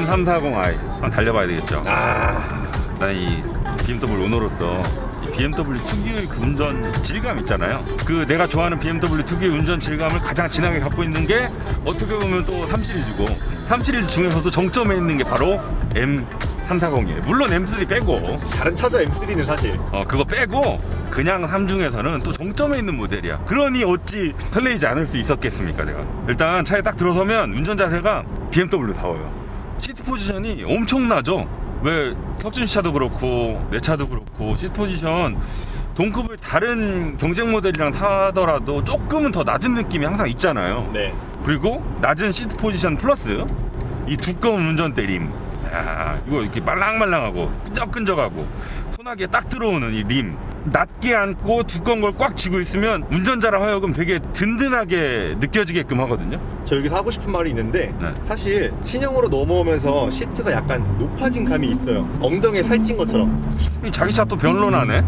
M340i 한번 달려봐야 되겠죠. 난 이 BMW 오너로서 이 BMW 특유의 그 운전 질감 있잖아요. 그 내가 좋아하는 BMW 특유의 운전 질감을 가장 진하게 갖고 있는 게 어떻게 보면 또 3 시리즈고 3 시리즈 중에서도 정점에 있는 게 바로 M340이에요. 물론 M3 빼고 다른 차죠 M3는 사실. 그거 빼고 그냥 3 중에서는 또 정점에 있는 모델이야. 그러니 어찌 설레이지 않을 수 있었겠습니까 내가. 일단 차에 딱 들어서면 운전 자세가 BMW다워요. 시트 포지션이 엄청나죠. 왜 석준 씨 차도 그렇고 내 차도 그렇고 시트 포지션 동급을 다른 경쟁 모델이랑 타더라도 조금은 더 낮은 느낌이 항상 있잖아요. 네. 그리고 낮은 시트 포지션 플러스 이 두꺼운 운전대 림. 야, 이거 이렇게 말랑말랑하고 끈적끈적하고 손아귀에 딱 들어오는 이 림. 낮게 앉고 두꺼운 걸 꽉 쥐고 있으면 운전자라 하여금 되게 든든하게 느껴지게끔 하거든요. 저 여기서 하고 싶은 말이 있는데 네. 사실 신형으로 넘어오면서 시트가 약간 높아진 감이 있어요. 엉덩이에 살찐 것처럼. 자기 차 또 변론하네.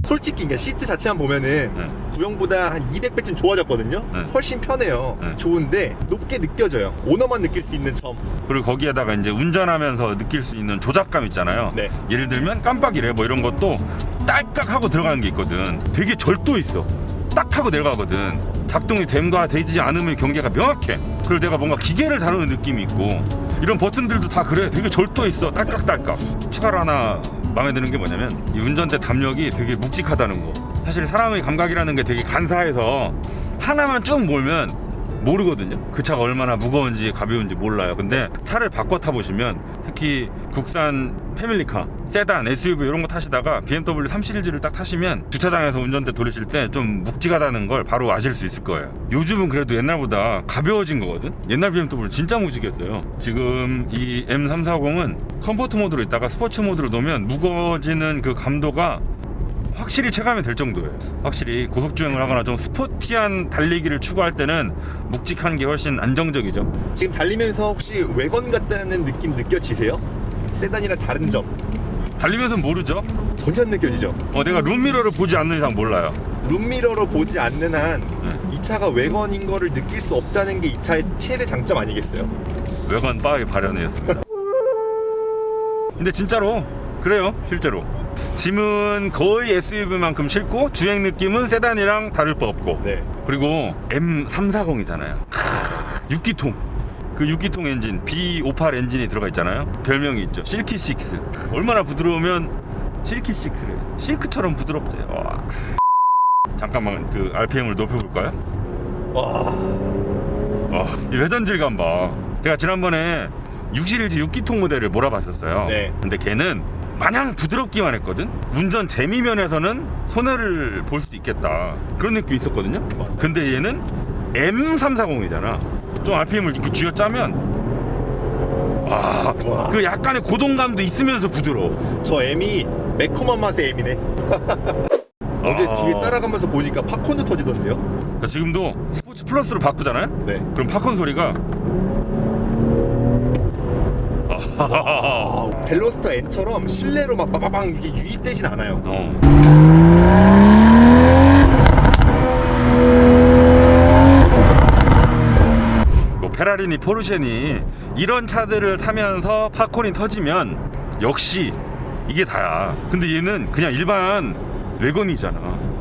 솔직히 그러니까 시트 자체만 보면은 네. 구형보다 한 200배쯤 좋아졌거든요. 네. 훨씬 편해요. 네. 좋은데 높게 느껴져요. 오너만 느낄 수 있는 점. 그리고 거기에다가 이제 운전하면서 느낄 수 있는 조작감 있잖아요. 네. 예를 들면 깜빡이래 뭐 이런 것도 딸깍 하고 들어가는 게 있거든. 되게 절도 있어. 딱 하고 내려가거든. 작동이 됨과 되지 않음의 경계가 명확해. 그리고 내가 뭔가 기계를 다루는 느낌이 있고 이런 버튼들도 다 그래. 되게 절도 있어. 딸깍딸깍. 추가로 하나 마음에 드는 게 뭐냐면 이 운전대 담력이 되게 묵직하다는 거. 사실 사람의 감각이라는 게 되게 간사해서 하나만 쭉 몰면 모르거든요. 그 차가 얼마나 무거운지 가벼운지 몰라요. 근데 차를 바꿔 타보시면 특히 국산 패밀리카, 세단, SUV 이런 거 타시다가 BMW 3 시리즈를 딱 타시면 주차장에서 운전대 돌리실 때 좀 묵직하다는 걸 바로 아실 수 있을 거예요. 요즘은 그래도 옛날보다 가벼워진 거거든. 옛날 BMW 진짜 묵직했어요. 지금 이 M340은 컴포트 모드로 있다가 스포츠 모드로 놓으면 무거워지는 그 감도가 확실히 체감이 될 정도예요. 확실히 고속주행을 하거나 좀 스포티한 달리기를 추구할 때는 묵직한 게 훨씬 안정적이죠. 지금 달리면서 혹시 외건 같다는 느낌 느껴지세요? 세단이랑 다른 점 달리면서는 모르죠. 전혀 안 느껴지죠? 내가 룸미러를 보지 않는 이상 몰라요. 룸미러로 보지 않는 한 이 네. 차가 외건인 거를 느낄 수 없다는 게 이 차의 최대 장점 아니겠어요? 외관 바에 발현했습니다. 근데 진짜로 그래요. 실제로 짐은 거의 SUV만큼 실고 주행 느낌은 세단이랑 다를 바 없고. 네. 그리고 M340이잖아요. 6기통. 그 6기통 엔진 B58 엔진이 들어가 있잖아요. 별명이 있죠. 실키6. 얼마나 부드러우면 실키6래. 실크처럼 부드럽대. 와. 잠깐만 그 RPM을 높여볼까요? 와. 이 회전 질감 봐. 제가 지난번에 6 시리즈 6기통 모델을 몰아봤었어요. 네. 근데 걔는 마냥 부드럽기만 했거든. 운전 재미 면에서는 손해를 볼 수도 있겠다 그런 느낌이 있었거든요. 맞아요. 근데 얘는 M340이잖아. 좀 RPM을 이렇게 쥐어짜면 와. 그 약간의 고동감도 있으면서 부드러워. 저 M이 매콤한 맛의 M이네. 어제 뒤에 따라가면서 보니까 팝콘도 터지던데요? 지금도 스포츠 플러스로 바꾸잖아요. 네. 그럼 팝콘 소리가 벨로스터 N처럼 실내로 막 빠바방 이게 유입되진 않아요. 뭐 페라리니 포르쉐니 이런 차들을 타면서 팝콘이 터지면 역시 이게 다야. 근데 얘는 그냥 일반 외건이잖아.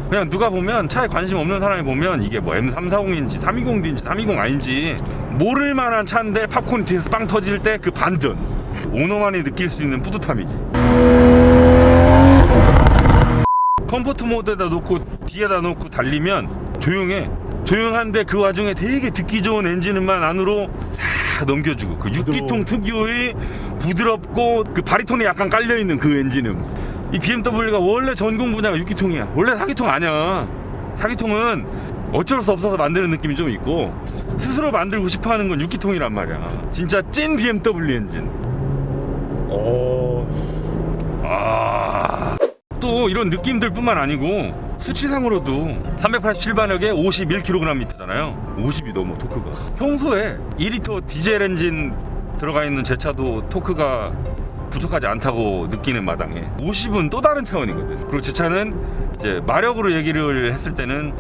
그냥 누가 보면 차에 관심 없는 사람이 보면 이게 뭐 M340인지 320D인지 320 아닌지 모를 만한 차인데 팝콘이 뒤에서 빵 터질 때 그 반전, 오너만이 느낄 수 있는 뿌듯함이지. 컴포트 모드에다 놓고 뒤에다 놓고 달리면 조용해. 조용한데 그 와중에 되게 듣기 좋은 엔진음만 안으로 싹 넘겨주고 그 6기통 특유의 부드럽고 그 바리톤이 약간 깔려있는 그 엔진음. 이 BMW가 원래 전공 분야가 6기통이야. 원래 4기통 아니야. 4기통은 어쩔 수 없어서 만드는 느낌이 좀 있고 스스로 만들고 싶어하는 건 6기통이란 말이야. 진짜 찐 BMW 엔진. 또 이런 느낌들 뿐만 아니고 수치상으로도 387마력에 51kgm잖아요 50이 넘어 토크가. 평소에 2리터 디젤 엔진 들어가 있는 제 차도 토크가 부족하지 않다고 느끼는 마당에 50은 또 다른 차원이거든. 그리고 제 차는 이제 마력으로 얘기를 했을 때는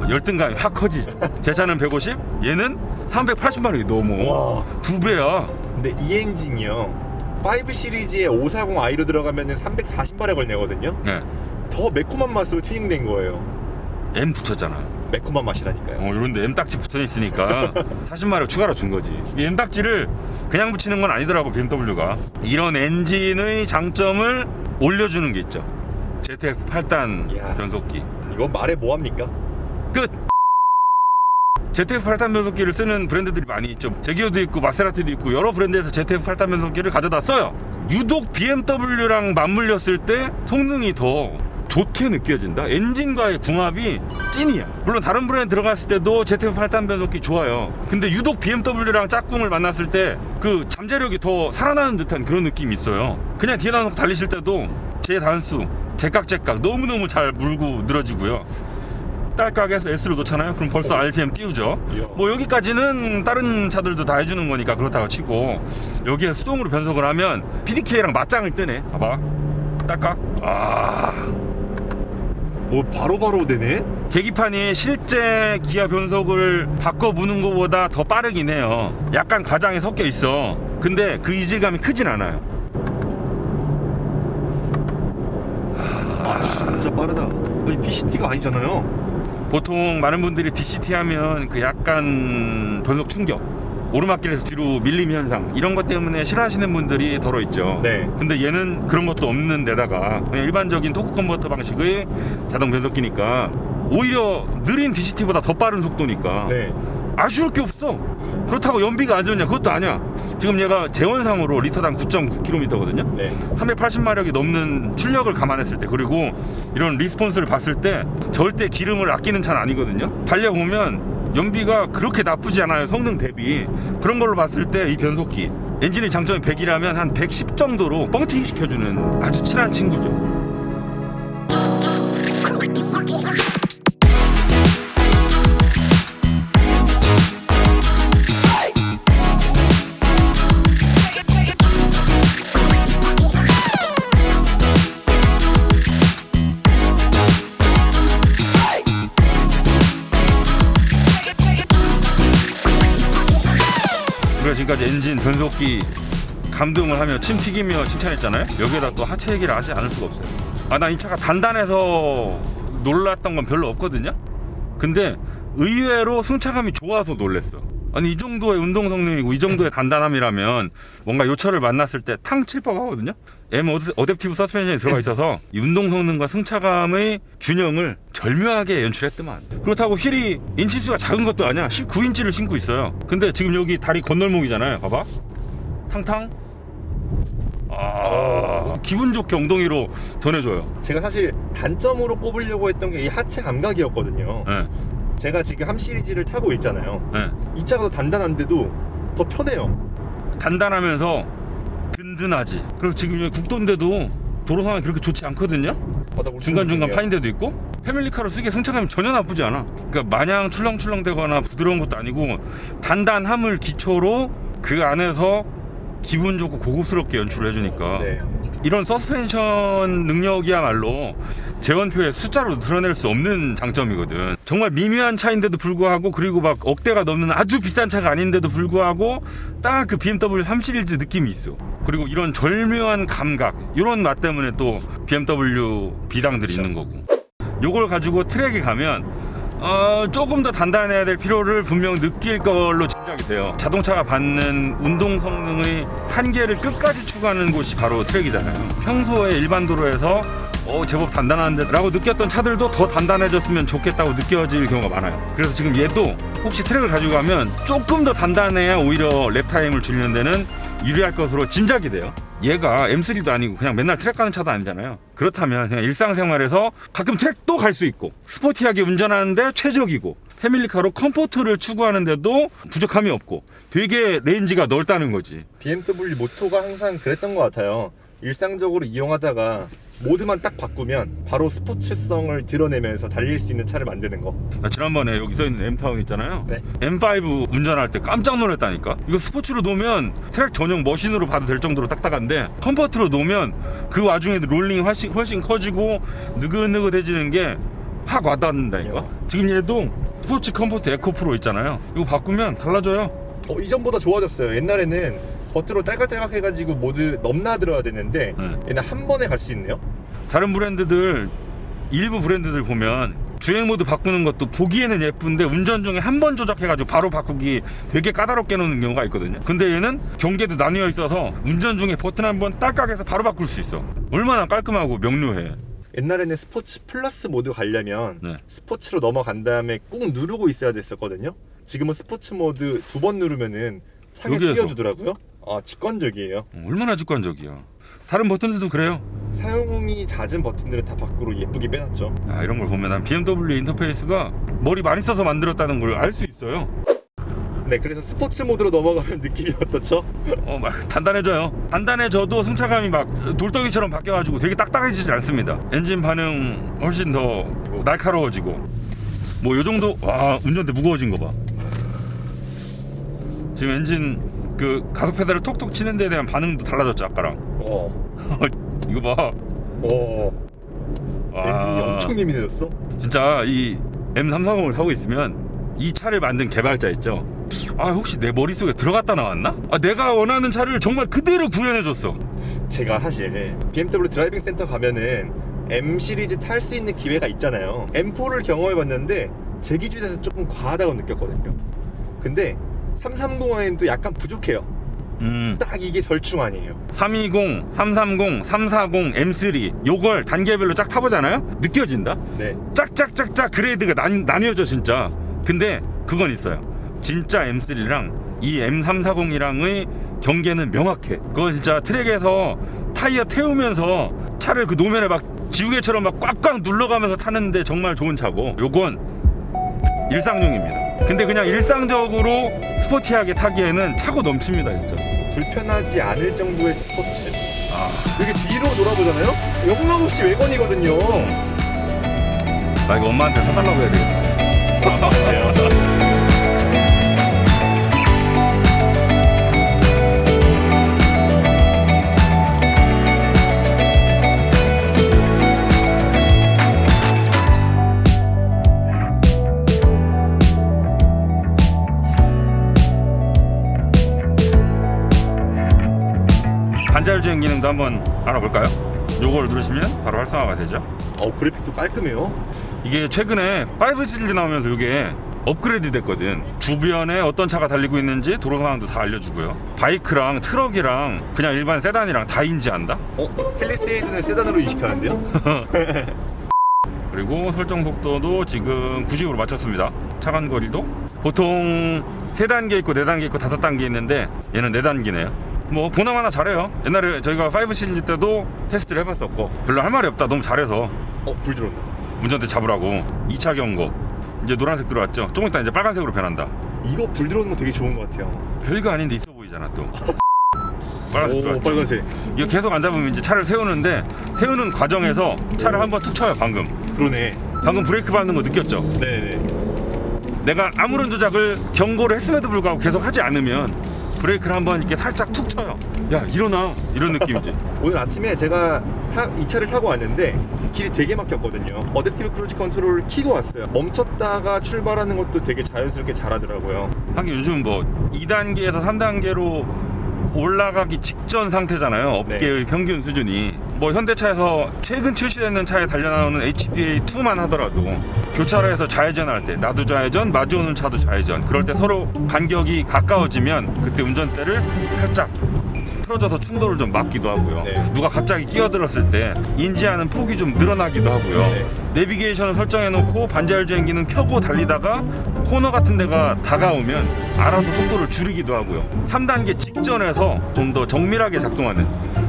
열등감이 확 커지죠. 제 차는 150, 얘는 380마력이 넘어. 와. 2배야. 근데 이 엔진이요 5 시리즈에 540i로 들어가면 340마력을 내거든요. 네. 더 매콤한 맛으로 튜닝된 거예요. M 붙였잖아. 매콤한 맛이라니까요. 이런데 M 딱지 붙어 있으니까 40마력 추가로 준 거지. 이 M 딱지를 그냥 붙이는 건 아니더라고 BMW가. 이런 엔진의 장점을 올려주는 게 있죠. ZF 8단 이야. 변속기. 이건 말해 뭐합니까? 끝. ZF 8단 변속기를 쓰는 브랜드들이 많이 있죠. 제기어도 있고 마세라티도 있고 여러 브랜드에서 ZF 8단 변속기를 가져다 써요. 유독 BMW랑 맞물렸을 때 성능이 더 좋게 느껴진다. 엔진과의 궁합이 찐이야. 물론 다른 브랜드 들어갔을 때도 ZF 8단 변속기 좋아요. 근데 유독 BMW랑 짝꿍을 만났을 때 그 잠재력이 더 살아나는 듯한 그런 느낌이 있어요. 그냥 뒤에다 놓고 달리실 때도 제 단수 제깍제깍 너무너무 잘 물고 늘어지고요. 딸깍에서 S로 놓잖아요. 그럼 벌써 RPM 띄우죠. 이야. 뭐 여기까지는 다른 차들도 다 해주는 거니까 그렇다고 치고 여기에 수동으로 변속을 하면 PDK랑 맞짱을 뜨네. 봐봐. 딸깍. 오 바로바로 되네. 계기판이 실제 기아 변속을 바꿔 무는 것보다 더 빠르긴 해요. 약간 과장이 섞여 있어. 근데 그 이질감이 크진 않아요. 아 진짜 빠르다. 아니 DCT가 아니잖아요. 보통 많은 분들이 DCT 하면 그 약간 변속 충격, 오르막길에서 뒤로 밀림 현상 이런 것 때문에 싫어하시는 분들이 덜어 있죠. 네. 근데 얘는 그런 것도 없는 데다가 그냥 일반적인 토크 컨버터 방식의 자동 변속기니까 오히려 느린 DCT보다 더 빠른 속도니까 네. 아쉬울 게 없어. 그렇다고 연비가 안 좋냐? 그것도 아니야. 지금 얘가 제원상으로 리터당 9.9km거든요. 네. 380마력이 넘는 출력을 감안했을 때, 그리고 이런 리스폰스를 봤을 때 절대 기름을 아끼는 차는 아니거든요. 달려보면 연비가 그렇게 나쁘지 않아요. 성능 대비. 그런 걸로 봤을 때 이 변속기 엔진의 장점이 100이라면 한 110 정도로 뻥튀기 시켜주는 아주 친한 친구죠. 우리가 지금까지 엔진, 변속기 감동을 하며 침 튀기며 칭찬했잖아요. 여기에다 또 하체 얘기를 하지 않을 수가 없어요. 난 이 차가 단단해서 놀랐던 건 별로 없거든요. 근데 의외로 승차감이 좋아서 놀랬어. 아니 이 정도의 운동 성능이고 이 정도의 단단함이라면 뭔가 요 차를 만났을 때 탕 칠 법하거든요. M 어댑티브 서스펜션이 들어가 있어서 이 운동 성능과 승차감의 균형을 절묘하게 연출했더만. 그렇다고 휠이 인치수가 작은 것도 아니야. 19인치를 신고 있어요. 근데 지금 여기 다리 건널목이잖아요. 봐봐. 탕탕. 기분 좋게 엉덩이로 전해줘요. 제가 사실 단점으로 꼽으려고 했던 게 이 하체 감각이었거든요. 네. 제가 지금 함 시리즈를 타고 있잖아요. 네. 이 차가 더 단단한데도 더 편해요. 단단하면서 든든하지. 그리고 지금 여기 국도인데도 도로 상황이 그렇게 좋지 않거든요. 중간중간 파인 데도 있고 패밀리카로 쓰기에 승차감이 전혀 나쁘지 않아. 그러니까 마냥 출렁출렁 되거나 부드러운 것도 아니고 단단함을 기초로 그 안에서 기분 좋고 고급스럽게 연출을 해주니까 네. 이런 서스펜션 능력이야말로 재원표에 숫자로 드러낼 수 없는 장점이거든. 정말 미미한 차인데도 불구하고, 그리고 막 억대가 넘는 아주 비싼 차가 아닌데도 불구하고 딱 그 BMW 3 시리즈 느낌이 있어. 그리고 이런 절묘한 감각, 이런 맛 때문에 또 BMW 비당들이 있는 거고. 요걸 가지고 트랙에 가면 조금 더 단단해야 될 필요를 분명 느낄 걸로 짐작이 돼요. 자동차가 받는 운동 성능의 한계를 끝까지 추구하는 곳이 바로 트랙이잖아요. 평소에 일반 도로에서 제법 단단한데 라고 느꼈던 차들도 더 단단해졌으면 좋겠다고 느껴질 경우가 많아요. 그래서 지금 얘도 혹시 트랙을 가지고 가면 조금 더 단단해야 오히려 랩타임을 줄이는 데는 유리할 것으로 짐작이 돼요. 얘가 M3도 아니고 그냥 맨날 트랙 가는 차도 아니잖아요. 그렇다면 그냥 일상생활에서 가끔 트랙도 갈 수 있고 스포티하게 운전하는데 최적이고 패밀리카로 컴포트를 추구하는데도 부족함이 없고 되게 레인지가 넓다는 거지. BMW 모토가 항상 그랬던 것 같아요. 일상적으로 이용하다가 모드만 딱 바꾸면 바로 스포츠성을 드러내면서 달릴 수 있는 차를 만드는 거. 지난번에 여기 써있는 M타운 있잖아요. 네. M5 운전할 때 깜짝 놀랐다니까. 이거 스포츠로 놓으면 트랙 전용 머신으로 봐도 될 정도로 딱딱한데 컴포트로 놓으면 그 와중에도 롤링이 훨씬 커지고 느긋느긋해지는 게 확 와닿는다니까. 지금 얘도 스포츠 컴포트 에코 프로 있잖아요. 이거 바꾸면 달라져요. 이전보다 좋아졌어요. 옛날에는 버튼으로 딸깍딸깍 해가지고 모두 넘나들어야 되는데 네. 얘는 한 번에 갈 수 있네요. 다른 브랜드들, 일부 브랜드들 보면 주행 모드 바꾸는 것도 보기에는 예쁜데 운전 중에 한 번 조작해가지고 바로 바꾸기 되게 까다롭게 놓는 경우가 있거든요. 근데 얘는 경계도 나뉘어 있어서 운전 중에 버튼 한 번 딸깍해서 바로 바꿀 수 있어. 얼마나 깔끔하고 명료해. 옛날에는 스포츠 플러스 모드 가려면 네. 스포츠로 넘어간 다음에 꾹 누르고 있어야 됐었거든요. 지금은 스포츠 모드 2번 누르면은 차게 여기에서. 띄워주더라고요. 직관적이에요. 얼마나 직관적이야. 다른 버튼들도 그래요. 사용이 잦은 버튼들은 다 밖으로 예쁘게 빼놨죠. 이런 걸 보면 난 BMW 인터페이스가 머리 많이 써서 만들었다는 걸 알 수 있어요. 네, 그래서 스포츠 모드로 넘어가면 느낌이 어떻죠? 막 단단해져요. 단단해져도 승차감이 막 돌덩이처럼 바뀌어가지고 되게 딱딱해지지 않습니다. 엔진 반응 훨씬 더 날카로워지고 뭐 요 정도. 와, 운전대 무거워진 거 봐. 지금 엔진 그 가속 페달을 톡톡 치는 데에 대한 반응도 달라졌죠, 아까랑. 이거 봐. 엔진이 엄청 예민해졌어. 진짜 이 M340을 타고 있으면 이 차를 만든 개발자 있죠. 혹시 내 머릿속에 들어갔다 나왔나? 내가 원하는 차를 정말 그대로 구현해줬어. 제가 사실 BMW 드라이빙 센터 가면은 M 시리즈 탈 수 있는 기회가 있잖아요. M4를 경험해봤는데 제 기준에서 조금 과하다고 느꼈거든요. 근데 330에는 또 약간 부족해요. 딱 이게 절충 아니에요. 320, 330, 340, M3 요걸 단계별로 쫙 타보잖아요? 느껴진다? 네. 짝짝짝짝 그레이드가 나뉘어져 진짜. 근데 그건 있어요. 진짜 M3랑 이 M340이랑의 경계는 명확해. 그건 진짜 트랙에서 타이어 태우면서 차를 그 노면에 막 지우개처럼 막 꽉꽉 눌러가면서 타는데 정말 좋은 차고, 요건 일상용입니다. 근데 그냥 일상적으로 스포티하게 타기에는 차고 넘칩니다 진짜. 불편하지 않을 정도의 스포츠. 이렇게 뒤로 돌아보잖아요? 영락없이 외건이거든요. 나 이거 엄마한테 사달라고 해야 되겠다. 반자율 주행 기능도 한번 알아볼까요? 요걸 누르시면 바로 활성화가 되죠. 그래픽도 깔끔해요. 이게 최근에 5 시리즈 나오면서 이게 업그레이드 됐거든. 주변에 어떤 차가 달리고 있는지 도로 상황도 다 알려주고요. 바이크랑 트럭이랑 그냥 일반 세단이랑 다 인지한다. 펠리세이드는 세단으로 인식하는데요? 그리고 설정 속도도 지금 90으로 맞췄습니다. 차간 거리도 보통 3단계 있고 4단계 있고 5단계 있는데 얘는 4단계네요. 뭐 보나마나 잘해요. 옛날에 저희가 5 시리즈 때도 테스트를 해봤었고 별로 할 말이 없다. 너무 잘해서. 불 들어온다. 운전대 잡으라고 2차 경고. 이제 노란색 들어왔죠. 조금 이따 이제 빨간색으로 변한다. 이거 불 들어오는 거 되게 좋은 것 같아요. 별거 아닌데 있어 보이잖아 또. 빨간색 들어왔죠. 빨간색. 이거 계속 안 잡으면 이제 차를 세우는데 세우는 과정에서 차를 한번 툭 쳐요. 그러네. 방금 브레이크 밟는 거 느꼈죠? 네네. 내가 아무런 조작을 경고를 했음에도 불구하고 계속 하지 않으면 브레이크를 한번 이렇게 살짝 툭 쳐요. 야 일어나, 이런 느낌이지. 오늘 아침에 제가 이 차를 타고 왔는데 길이 되게 막혔거든요. 어댑티브 크루즈 컨트롤을 켜고 왔어요. 멈췄다가 출발하는 것도 되게 자연스럽게 잘하더라고요. 하긴 요즘 뭐 2단계에서 3단계로 올라가기 직전 상태잖아요. 업계의 평균 수준이. 뭐 현대차에서 최근 출시되는 차에 달려나오는 HDA2만 하더라도 교차로 해서 좌회전할 때 나도 좌회전, 마주오는 차도 좌회전, 그럴 때 서로 간격이 가까워지면 그때 운전대를 살짝 틀어져서 충돌을 좀 막기도 하고요. 네. 누가 갑자기 끼어들었을 때 인지하는 폭이 좀 늘어나기도 하고요. 내비게이션을 설정해 놓고 반자율 주행기는 켜고 달리다가 코너 같은 데가 다가오면 알아서 속도를 줄이기도 하고요. 3단계 직전에서 좀 더 정밀하게 작동하는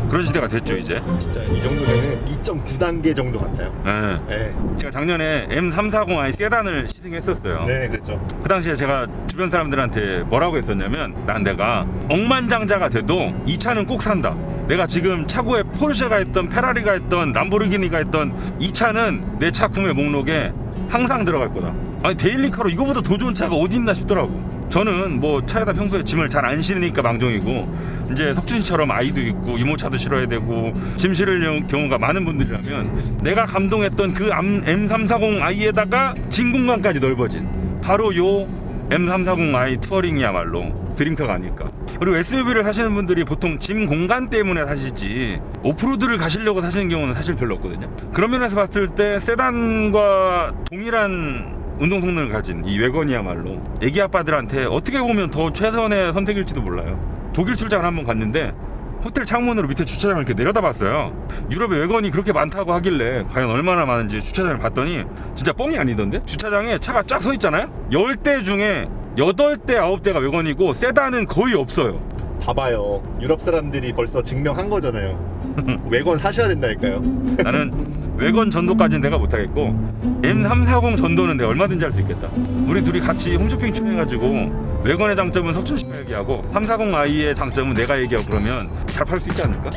그런 시대가 됐죠 이제. 진짜 이 정도면은 2.9단계 정도 같아요. 네. 네, 제가 작년에 M340i 세단을 시승했었어요. 네, 그렇죠. 그 당시에 제가 주변 사람들한테 뭐라고 했었냐면, 난 내가 억만장자가 돼도 이 차는 꼭 산다. 내가 지금 차고에 포르쉐가 있던 페라리가 있던 람보르기니가 있던 이 차는 내 차 구매 목록에 항상 들어갈 거다. 아니 데일리카로 이거보다 더 좋은 차가 어디 있나 싶더라고. 저는 뭐 차에다 평소에 짐을 잘 안 실으니까 망정이고, 이제 석준 씨처럼 아이도 있고 이모차도 실어야 되고 짐 실을 경우가 많은 분들이라면 내가 감동했던 그 M340i에다가 짐 공간까지 넓어진 바로 요 M340i 투어링이야말로 드림카가 아닐까. 그리고 SUV를 사시는 분들이 보통 짐 공간 때문에 사시지 오프로드를 가시려고 사시는 경우는 사실 별로 없거든요. 그런 면에서 봤을 때 세단과 동일한 운동 성능을 가진 이 외건이야말로 애기 아빠들한테 어떻게 보면 더 최선의 선택일지도 몰라요. 독일 출장을 한번 갔는데 호텔 창문으로 밑에 주차장을 이렇게 내려다봤어요. 유럽에 외건이 그렇게 많다고 하길래 과연 얼마나 많은지 주차장을 봤더니 진짜 뻥이 아니던데? 주차장에 차가 쫙 서 있잖아요? 10대 중에 8대 9대가 외건이고 세단은 거의 없어요. 봐봐요, 유럽 사람들이 벌써 증명한 거잖아요. 외건 사셔야 된다니까요. 나는 외건 전도까지는 내가 못하겠고 M340 전도는 내가 얼마든지 할 수 있겠다. 우리 둘이 같이 홈쇼핑 출연해가지고 외건의 장점은 석준 씨가 얘기하고 340i의 장점은 내가 얘기하고 그러면 잘 팔 수 있지 않을까?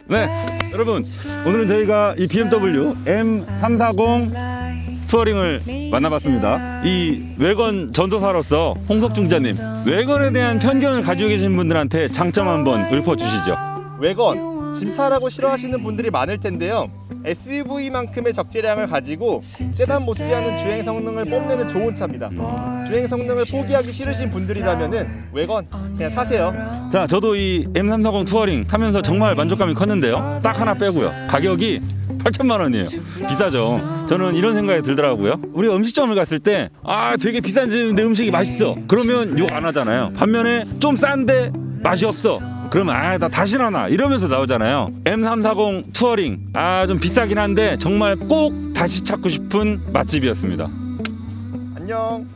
네, 여러분, 오늘은 저희가 이 BMW M340 투어링을 만나봤습니다. 이 외건 전도사로서 홍석중 기자님, 외건에 대한 편견을 가지고 계신 분들한테 장점 한번 읊어주시죠. 외건, 짐차라고 싫어하시는 분들이 많을 텐데요. SUV만큼의 적재량을 가지고 세단 못지않은 주행 성능을 뽐내는 좋은 차입니다. 주행 성능을 포기하기 싫으신 분들이라면은 외건 그냥 사세요. 자, 저도 이 M340 투어링 타면서 정말 만족감이 컸는데요. 딱 하나 빼고요. 가격이 8천만 원이에요. 비싸죠. 저는 이런 생각이 들더라고요. 우리가 음식점을 갔을 때 되게 비싼 집인데 음식이 맛있어. 그러면 욕 안 하잖아요. 반면에 좀 싼데 맛이 없어. 그러면 나 다시 나나 이러면서 나오잖아요. M340 투어링 좀 비싸긴 한데 정말 꼭 다시 찾고 싶은 맛집이었습니다. 안녕.